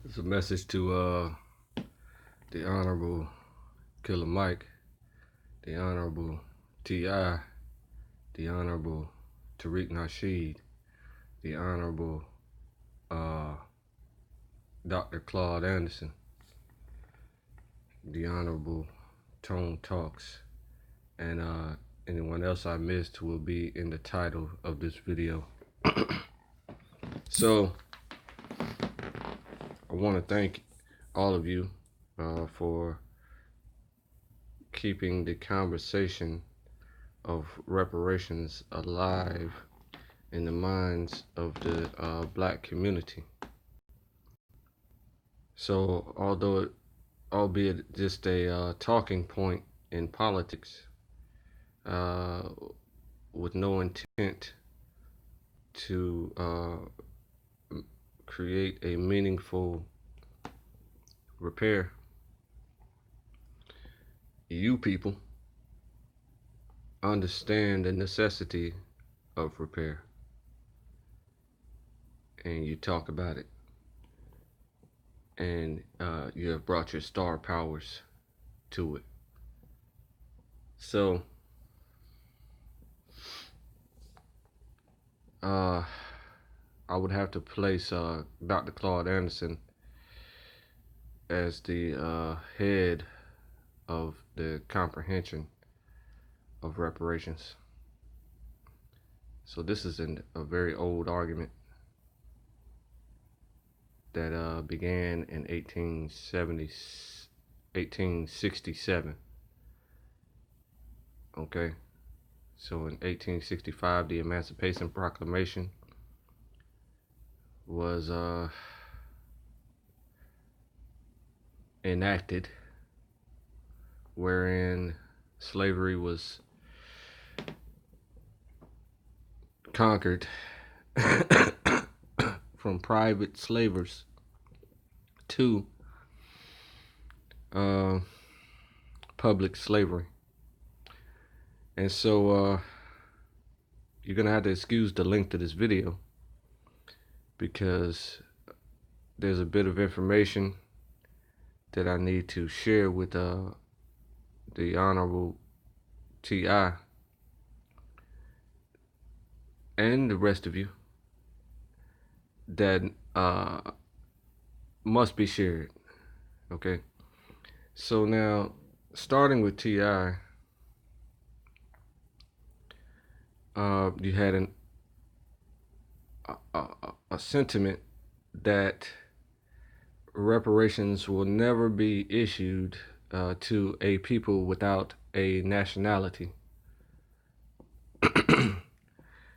It's a message to the Honorable Killer Mike, the Honorable T.I., the Honorable Tariq Nasheed, the Honorable uh, Dr. Claude Anderson, the Honorable Tone Talks, and anyone else I missed will be in the title of this video. So I want to thank all of you for keeping the conversation of reparations alive in the minds of the black community. So albeit just a talking point in politics, with no intent to create a meaningful repair, you people understand the necessity of repair, and you talk about it, and you have brought your star powers to it. So I would have to place Dr. Claude Anderson as the head of the comprehension of reparations. So this is a very old argument that began in 1867. Okay, so in 1865, the Emancipation Proclamation was enacted, wherein slavery was conquered from private slavers to public slavery. And so you're gonna have to excuse the length of this video, because there's a bit of information that I need to share with the Honorable T.I. and the rest of you that must be shared. Okay, so now starting with T.I., you had a sentiment that reparations will never be issued to a people without a nationality.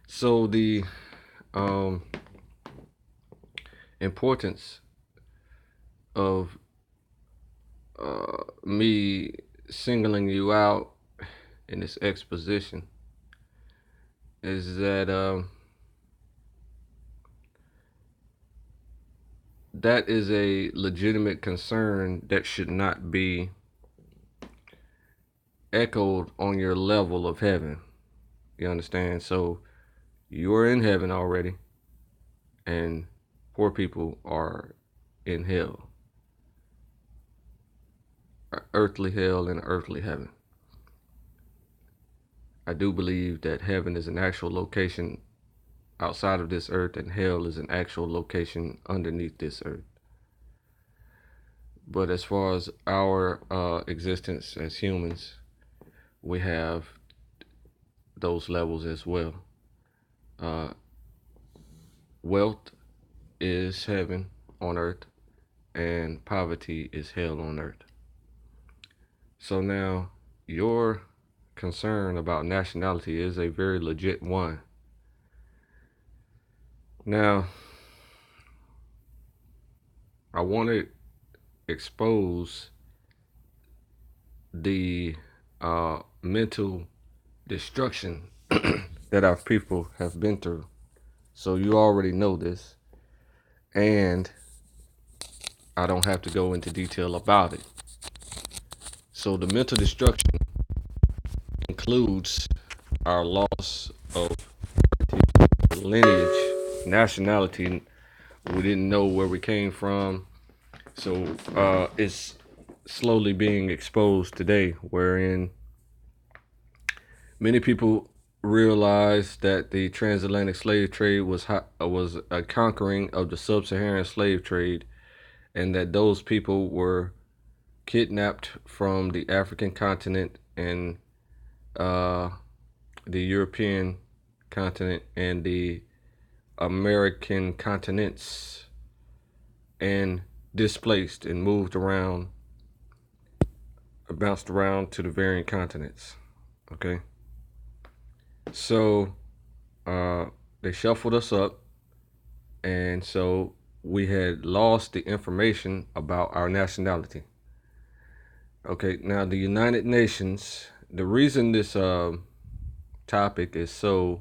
So the importance of me singling you out in this exposition is that that is a legitimate concern that should not be echoed on your level of heaven. You understand? So you're in heaven already, and poor people are in hell, earthly hell and earthly heaven. I do believe that heaven is an actual location outside of this earth, and hell is an actual location underneath this earth. But as far as our existence as humans, we have those levels as well. Wealth is heaven on earth, and poverty is hell on earth. So now your concern about nationality is a very legit one. Now, I want to expose the mental destruction that our people have been through. So you already know this, and I don't have to go into detail about it. So the mental destruction includes our loss of lineage, nationality. We didn't know where we came from. So it's slowly being exposed today, wherein many people realize that the transatlantic slave trade was a conquering of the sub-Saharan slave trade, and that those people were kidnapped from the African continent and uh, the European continent and the American continents, and displaced and moved around, bounced around to the varying continents. Okay, so uh, they shuffled us up, and so we had lost the information about our nationality. Okay, now the United Nations. The reason this topic is so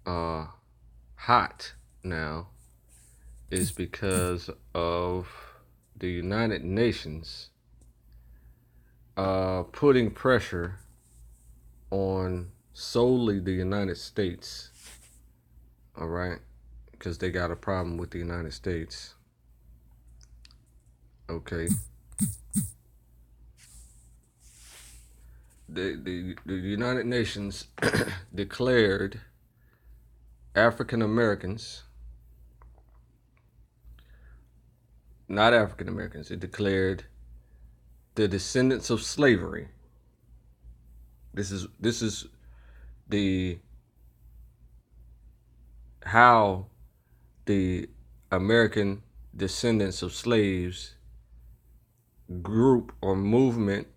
uh, hot now is because of the United Nations putting pressure on solely the United States. All right, because they got a problem with the United States. Okay, the United Nations declared African Americans, not African Americans, it declared the descendants of slavery. This is the how the American descendants of slaves group or movement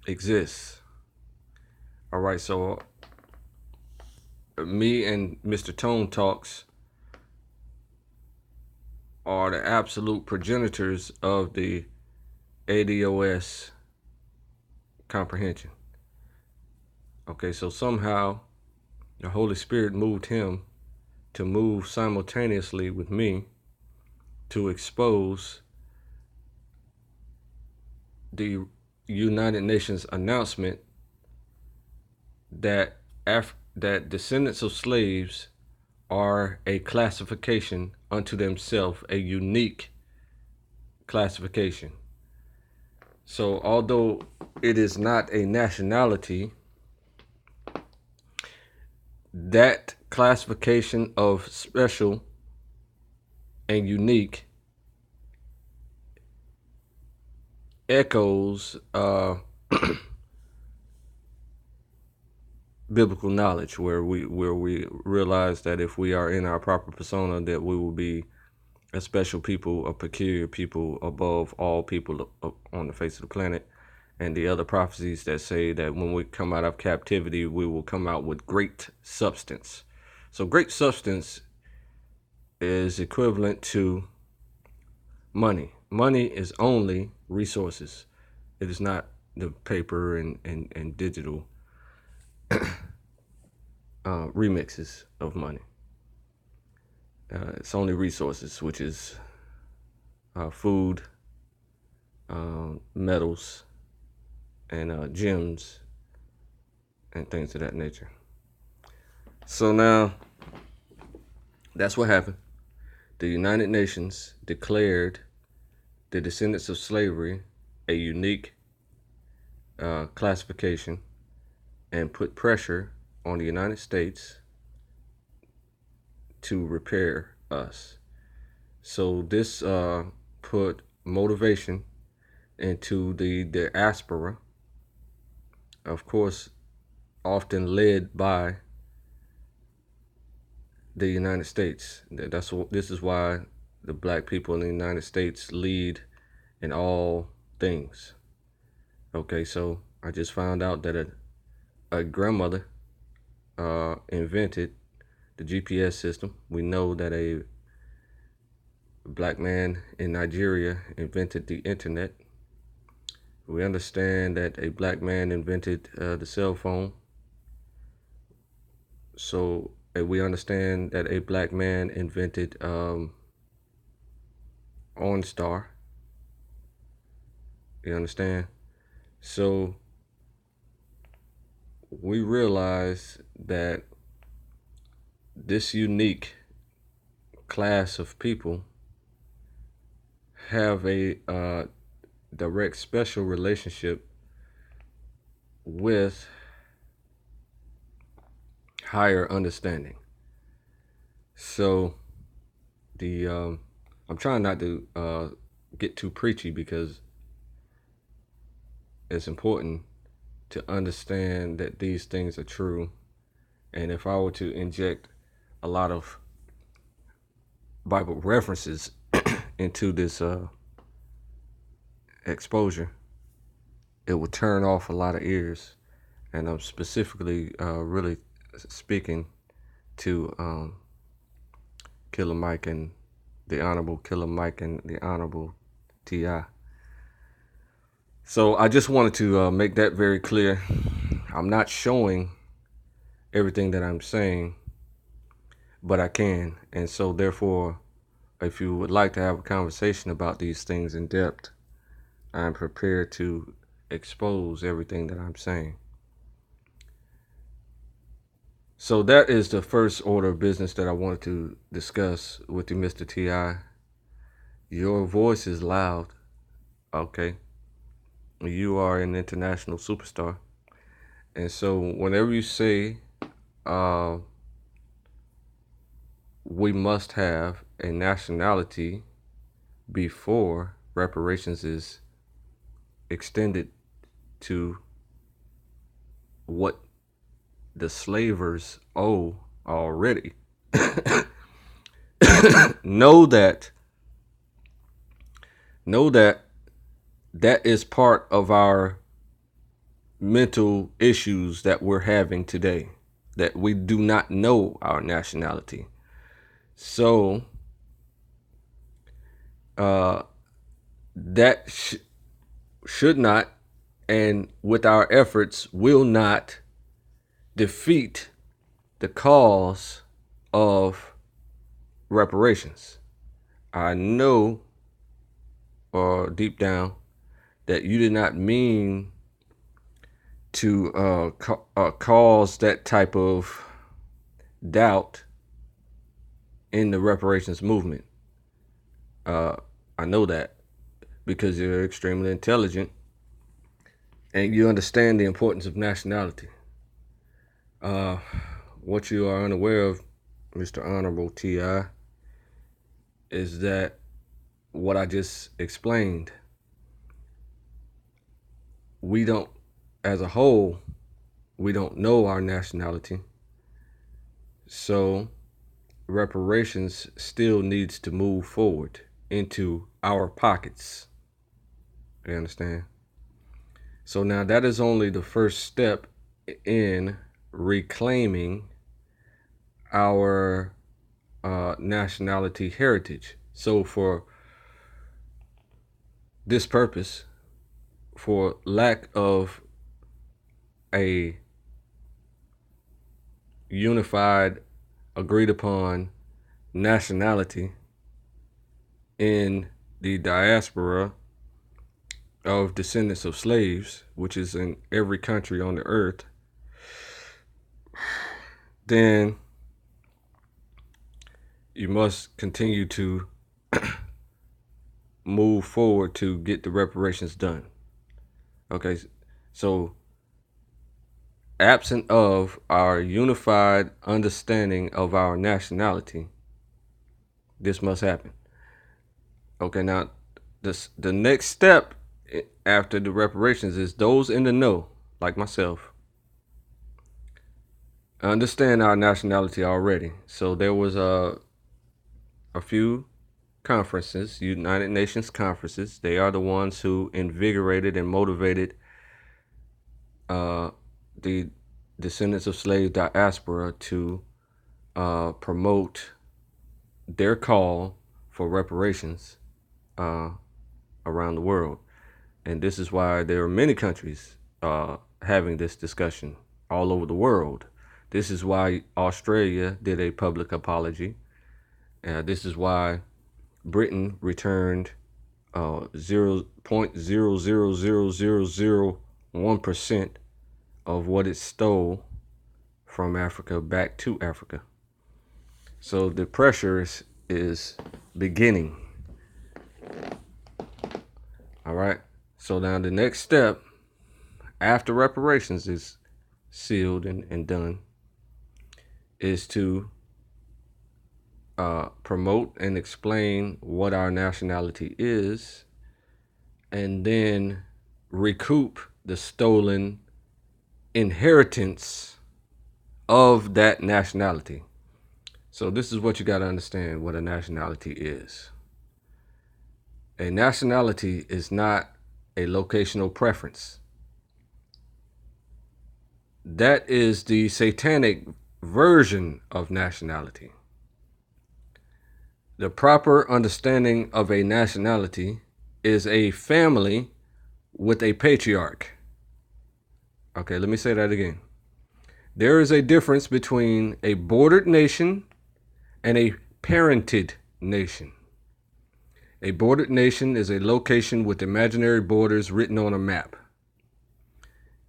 exists. All right, so me and Mr. Tone Talks are the absolute progenitors of the ADOS comprehension. Okay, so somehow the Holy Spirit moved him to move simultaneously with me to expose the United Nations announcement that that descendants of slaves are a classification unto themselves, a unique classification. So although it is not a nationality, that classification of special and unique echoes biblical knowledge, where we realize that if we are in our proper persona, that we will be a special people, a peculiar people above all people on the face of the planet. And the other prophecies that say that when we come out of captivity, we will come out with great substance. So great substance is equivalent to money. Money is only resources. It is not the paper and digital remixes of money. It's only resources, which is food, metals, and gems, and things of that nature. So now, that's what happened. The United Nations declared the descendants of slavery a unique classification and put pressure on the United States to repair us. So this put motivation into the diaspora, of course, often led by the United States. This is why the black people in the United States lead in all things. Okay, so I just found out that a grandmother invented the GPS system. We know that a black man in Nigeria invented the internet. We understand that a black man invented the cell phone. So we understand that a black man invented OnStar. You understand? So we realize that this unique class of people have a direct special relationship with higher understanding. So the I'm trying not to get too preachy because it's important to understand that these things are true. And if I were to inject a lot of Bible references into this exposure, it would turn off a lot of ears. And I'm specifically really speaking to Killer Mike and the Honorable Killer Mike and the Honorable T.I. So I just wanted to make that very clear. I'm not showing everything that I'm saying, but I can. And so therefore, if you would like to have a conversation about these things in depth, I'm prepared to expose everything that I'm saying. So that is the first order of business that I wanted to discuss with you, Mr. T.I. Your voice is loud, okay? You are an international superstar. And so whenever you say we must have a nationality before reparations is extended to what the slavers owe already, know that that is part of our mental issues that we're having today, that we do not know our nationality. So that should not, and with our efforts will not defeat the cause of reparations. I know, or deep down, that you did not mean to cause that type of doubt in the reparations movement. I know that because you're extremely intelligent and you understand the importance of nationality. What you are unaware of, Mr. Honorable T.I., is that what I just explained, we don't, as a whole, we don't know our nationality. So reparations still needs to move forward into our pockets. You understand? So now that is only the first step in reclaiming our nationality heritage. So for this purpose, for lack of a unified, agreed upon nationality in the diaspora of descendants of slaves, which is in every country on the earth, then you must continue to move forward to get the reparations done. Okay, so absent of our unified understanding of our nationality, this must happen. Okay, now the next step after the reparations is those in the know, like myself, understand our nationality already. So there was a few conferences, United Nations conferences. They are the ones who invigorated and motivated the descendants of slave diaspora to promote their call for reparations around the world. And this is why there are many countries having this discussion all over the world. This is why Australia did a public apology. This is why Britain returned 0.0000001% of what it stole from Africa back to Africa. So the pressure is beginning. All right. So now the next step after reparations is sealed and done is to promote and explain what our nationality is, and then recoup the stolen inheritance of that nationality. So this is what you got to understand what a nationality is. A nationality is not a locational preference. That is the satanic version of nationality. The proper understanding of a nationality is a family with a patriarch. Okay, let me say that again. There is a difference between a bordered nation and a parented nation. A bordered nation is a location with imaginary borders written on a map.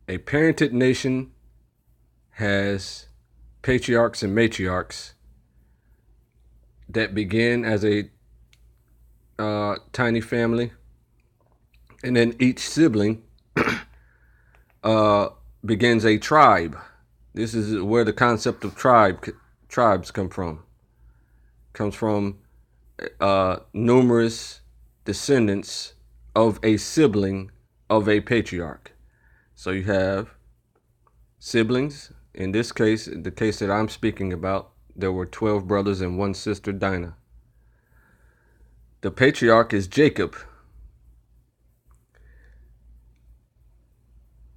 A parented nation has patriarchs and matriarchs that begin as a tiny family, and then each sibling begins a tribe. This is where the concept of tribes come from. Comes from numerous descendants of a sibling of a patriarch. So you have siblings. In this case, the case that I'm speaking about, there were 12 brothers and one sister, Dinah. The patriarch is Jacob.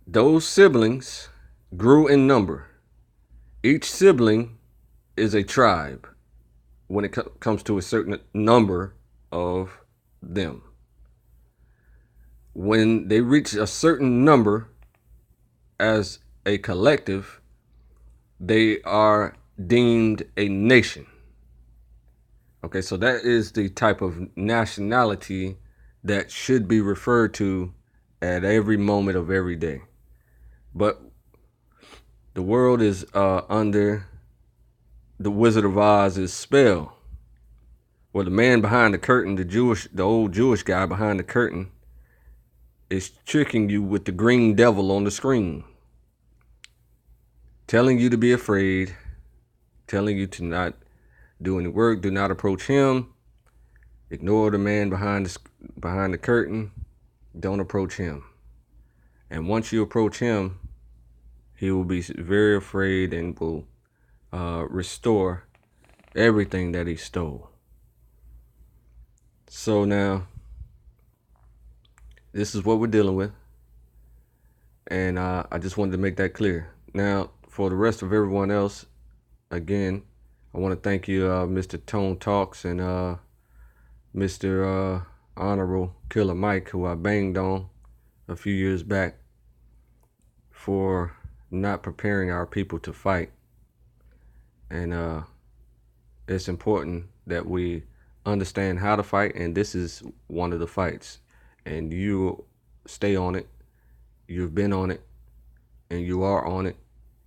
Those siblings grew in number. Each sibling is a tribe when it comes to a certain number of them. When they reach a certain number as a collective, they are deemed a nation. Okay, so that is the type of nationality that should be referred to at every moment of every day. But the world is under the Wizard of Oz's spell, where the man behind the curtain, the old Jewish guy behind the curtain, is tricking you with the green devil on the screen, telling you to be afraid, telling you to not do any work, do not approach him, ignore the man behind the curtain, don't approach him. And once you approach him, he will be very afraid and will restore everything that he stole. So now, this is what we're dealing with. And I just wanted to make that clear. Now, for the rest of everyone else, again, I want to thank you, Mr. Tone Talks and Mr. Honorable Killer Mike, who I banged on a few years back for not preparing our people to fight. And it's important that we understand how to fight, and this is one of the fights. And you stay on it. You've been on it, and you are on it,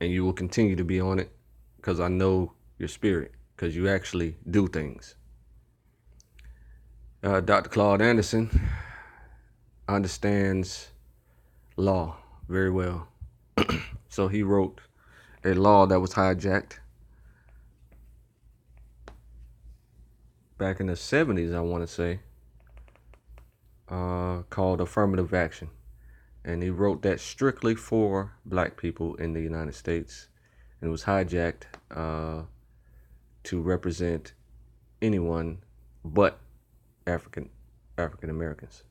and you will continue to be on it, because I know your spirit, because you actually do things. Dr. Claude Anderson understands law very well. So he wrote a law that was hijacked back in the 70s, I want to say, called affirmative action. And he wrote that strictly for black people in the United States. And it was hijacked to represent anyone but African Americans.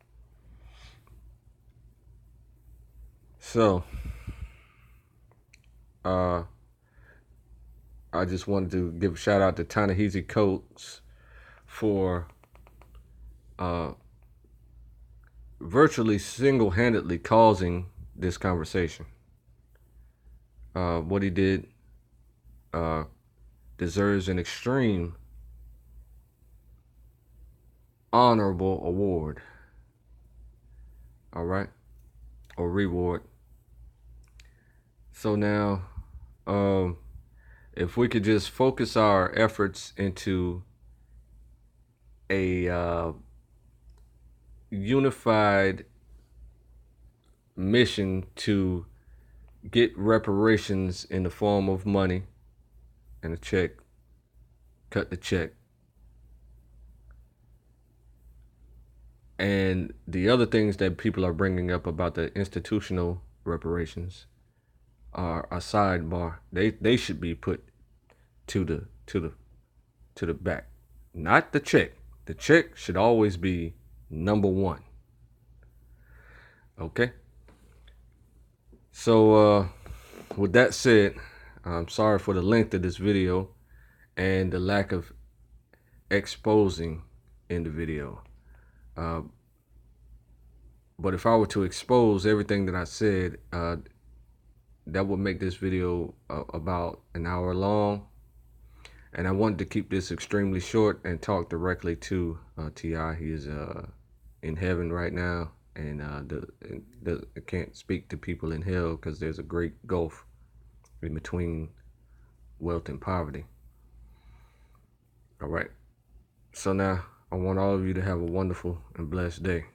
So I just wanted to give a shout out to Ta-Nehisi Coates for virtually single-handedly causing this conversation. What he did deserves an extreme honorable award. All right, or reward. So now, if we could just focus our efforts into a unified mission to get reparations in the form of money and a check, cut the check. And the other things that people are bringing up about the institutional reparations are a sidebar. They should be put to the back, not the check. The check should always be number one. Okay. So with that said, I'm sorry for the length of this video and the lack of exposing in the video. But if I were to expose everything that I said, that would make this video about an hour long. And I wanted to keep this extremely short and talk directly to T.I. He is in heaven right now, and I can't speak to people in hell because there's a great gulf in between wealth and poverty. All right. So now I want all of you to have a wonderful and blessed day.